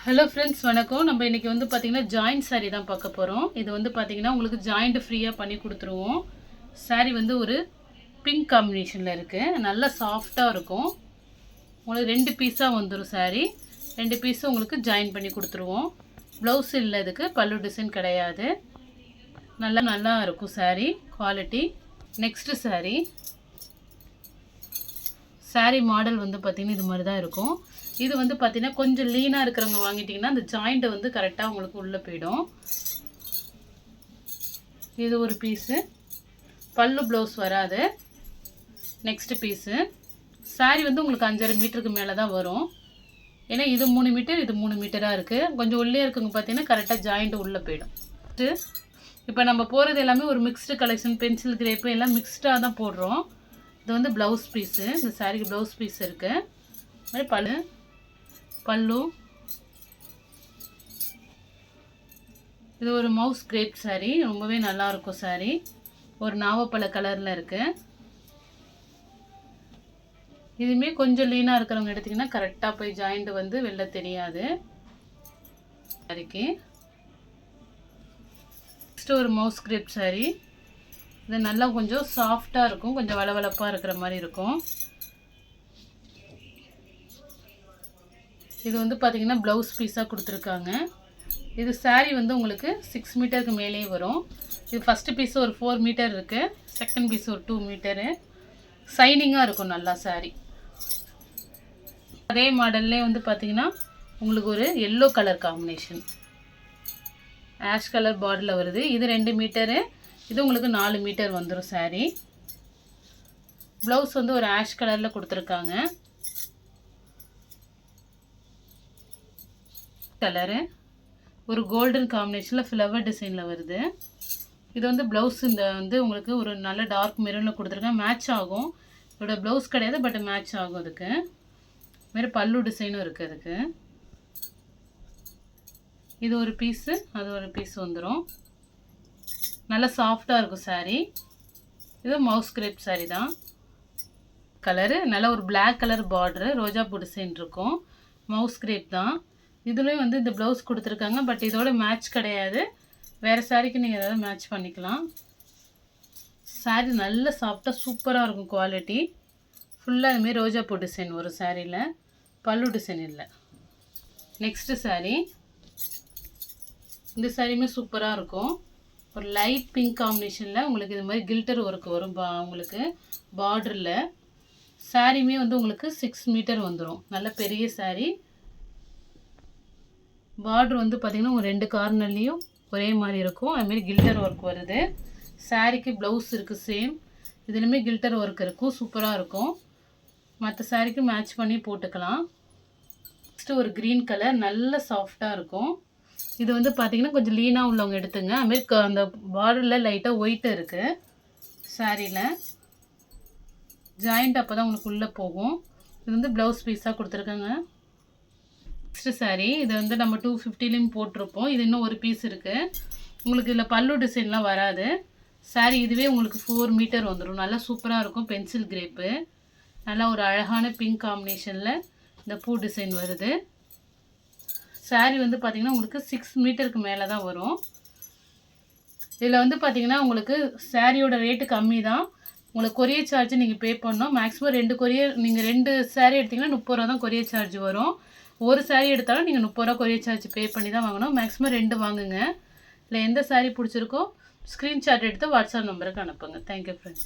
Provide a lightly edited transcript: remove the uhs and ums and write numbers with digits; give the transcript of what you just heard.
Hello friends, வணக்கம். நம்ம இன்றைக்கி வந்து பார்த்திங்கன்னா ஜாயிண்ட் சாரீ தான் பார்க்க போகிறோம். இது வந்து பார்த்திங்கன்னா உங்களுக்கு ஜாயிண்ட் ஃப்ரீயாக பண்ணி கொடுத்துருவோம். சாரீ வந்து ஒரு பிங்க் காம்பினேஷனில் இருக்குது. நல்லா சாஃப்டாக இருக்கும். உங்களுக்கு 2 பீஸாக வந்துடும் சாரீ. 2 பீஸும் உங்களுக்கு ஜாயின் பண்ணி கொடுத்துருவோம். ப்ளவுஸ் இல்லை, இதுக்கு பல்லு டிசைன் கிடையாது. நல்லா இருக்கும் sari quality. Next sari model வந்து பார்த்திங்கன்னா இது மாதிரி தான் இருக்கும். இது வந்து பார்த்தீங்கன்னா கொஞ்சம் லீனாக இருக்கிறவங்க வாங்கிட்டிங்கன்னா அந்த ஜாயிண்ட்டை வந்து கரெக்டாக உங்களுக்கு உள்ளே போயிடும். இது ஒரு பீஸு, பல்லு ப்ளவுஸ் வராது. Next piece. சாரீ வந்து உங்களுக்கு 5.5 மீட்டருக்கு மேலே தான் வரும். ஏன்னா இது 3 மீட்டர், இது 3 மீட்டராக இருக்குது. கொஞ்சம் உள்ளே இருக்குங்க பார்த்தீங்கன்னா கரெக்டாக ஜாயிண்ட்டு உள்ளே போயிடும். இப்போ நம்ம போகிறது எல்லாமே ஒரு மிக்ஸ்டு கலெக்ஷன், பென்சில் கிரேப்பு எல்லாம் மிக்ஸ்டாக தான் போடுறோம். இது வந்து ப்ளவுஸ் பீஸு. இந்த சாரீக்கு ப்ளவுஸ் பீஸ் இருக்குது. மாதிரி பல்லு. இது ஒரு மவுஸ் கிரேப் சாரீ. ரொம்பவே நல்லாயிருக்கும் சாரீ. ஒரு நாவப்பழ கலரில் இருக்குது. இதுவுமே கொஞ்சம் லீனாக இருக்கிறவங்க எடுத்திங்கன்னா கரெக்டாக போய் ஜாயிண்ட் வந்து வெளில தெரியாது சாரிக்கு. நெக்ஸ்ட்டு ஒரு மவுஸ் கிரேப் சாரீ. இது நல்லா கொஞ்சம் சாஃப்டாக இருக்கும், கொஞ்சம் வளவளப்பாக இருக்கிற மாதிரி இருக்கும். இது வந்து பார்த்திங்கன்னா ப்ளவுஸ் பீஸாக கொடுத்துருக்காங்க. இது சாரீ வந்து உங்களுக்கு 6 மீட்டருக்கு மேலே வரும். இது ஃபஸ்ட்டு பீஸு ஒரு 4 மீட்டர் இருக்குது. செகண்ட் பீஸ் ஒரு 2 மீட்டரு. சைனிங்காக இருக்கும் நல்லா சாரீ. அதே மாடல்லே வந்து பார்த்திங்கன்னா உங்களுக்கு ஒரு yellow colour combination, ash colour பார்டரில் வருது. இது 2 மீட்டரு. இது உங்களுக்கு 4 மீட்டர் வந்துடும் சாரீ. ப்ளவுஸ் வந்து ஒரு ஆஷ் கலரில் கொடுத்துருக்காங்க. கலரு ஒரு கோல்டன் காம்பினேஷனில் ஃப்ளவர் டிசைனில் வருது. இது வந்து ப்ளவுஸ் இந்த வந்து உங்களுக்கு ஒரு நல்ல டார்க் மெரூனில் கொடுத்துருக்கேன். மேட்ச் ஆகும். இதோட ப்ளவுஸ் கிடையாது, பட் மேட்ச் ஆகும். அதுக்கு வேறு பல்லு டிசைனும் இருக்குது. அதுக்கு இது ஒரு பீஸு, அது ஒரு பீஸ் வந்துடும். நல்லா சாஃப்டாக இருக்கும் சாரீ. இது மவுஸ் கிரேப் சாரீ தான். கலரு நல்லா ஒரு பிளாக் கலர் பார்டரு, ரோஜா பூ டிசைன் இருக்கும். மவுஸ் கிரேப் தான். இதுலேயும் வந்து இந்த ப்ளவுஸ் கொடுத்துருக்காங்க, பட் இதோட மேட்ச் கிடையாது. வேறு சாரீக்கு நீங்கள் ஏதாவது மேட்ச் பண்ணிக்கலாம். சாரீ நல்ல சாஃப்டாக சூப்பராக இருக்கும் குவாலிட்டி. ஃபுல்லாக இதுமாரி ரோஜா பூ டிசைன் ஒரு சாரியில், பல்லு டிசைன் இல்லை. நெக்ஸ்ட்டு சாரீ. இந்த சாரியுமே சூப்பராக இருக்கும். ஒரு லைட் பிங்க் காம்பினேஷனில் உங்களுக்கு இது மாதிரி கில்டர் ஒர்க் வரும். உங்களுக்கு பார்டரில் சாரியுமே வந்து உங்களுக்கு 6 மீட்டர் வந்துடும். நல்ல பெரிய சாரீ. பார்டர் வந்து பார்த்திங்கன்னா உங்கள் 2 கார்னர்லேயும் ஒரே மாதிரி இருக்கும். அதுமாரி கில்டர் ஒர்க் வருது. சாரீக்கு ப்ளவுஸ் இருக்குது சேம். இதுலேயுமே கில்டர் ஒர்க் இருக்கும். சூப்பராக இருக்கும். மற்ற சாரீக்கு மேட்ச் பண்ணி போட்டுக்கலாம். நெக்ஸ்ட்டு ஒரு க்ரீன் கலர், நல்ல சாஃப்டாக இருக்கும். இது வந்து பார்த்திங்கன்னா கொஞ்சம் லீனாக உள்ளவங்க எடுத்துங்க. அதுமாரி அந்த பார்டரில் லைட்டாக ஒயிட்டு இருக்குது சாரியில். ஜாயிண்ட் அப்போ தான் உங்களுக்கு உள்ளே போகும். இது வந்து ப்ளவுஸ் பீஸாக கொடுத்துருக்காங்க. நெக்ஸ்ட்டு சாரீ. இது வந்து நம்ம 250லையும் போட்டிருப்போம். இது இன்னும் ஒரு பீஸ் இருக்குது. உங்களுக்கு இதில் பல்லு டிசைன்லாம் வராது. சாரீ இதுவே உங்களுக்கு 4 மீட்டர் வந்துடும். நல்லா சூப்பராக இருக்கும். Pencil crepe. நல்லா ஒரு அழகான பிங்க் காம்பினேஷனில் இந்த பூ டிசைன் வருது. சாரீ வந்து பார்த்திங்கன்னா உங்களுக்கு 6 மீட்டருக்கு மேலே தான் வரும். இதில் வந்து பார்த்திங்கன்னா உங்களுக்கு சாரியோட ரேட்டு கம்மி தான். உங்களுக்கு கொரியர் சார்ஜ் நீங்கள் பே பண்ணணும். மேக்ஸிமம் 2 கொரியர், நீங்கள் 2 சாரீ எடுத்திங்கன்னா 30 ரூபா தான் கொரியர் சார்ஜ் வரும். ஒரு சாரீ எடுத்தாலும் நீங்கள் 30 ரூபா கொரியர் சார்ஜ் பே பண்ணி தான் வாங்கணும். மேக்ஸிமம் 2 வாங்குங்க. இல்லை எந்த சாரீ பிடிச்சிருக்கோ ஸ்க்ரீன்ஷாட் எடுத்து வாட்ஸ்அப் நம்பருக்கு அனுப்புங்க. Thank you friends.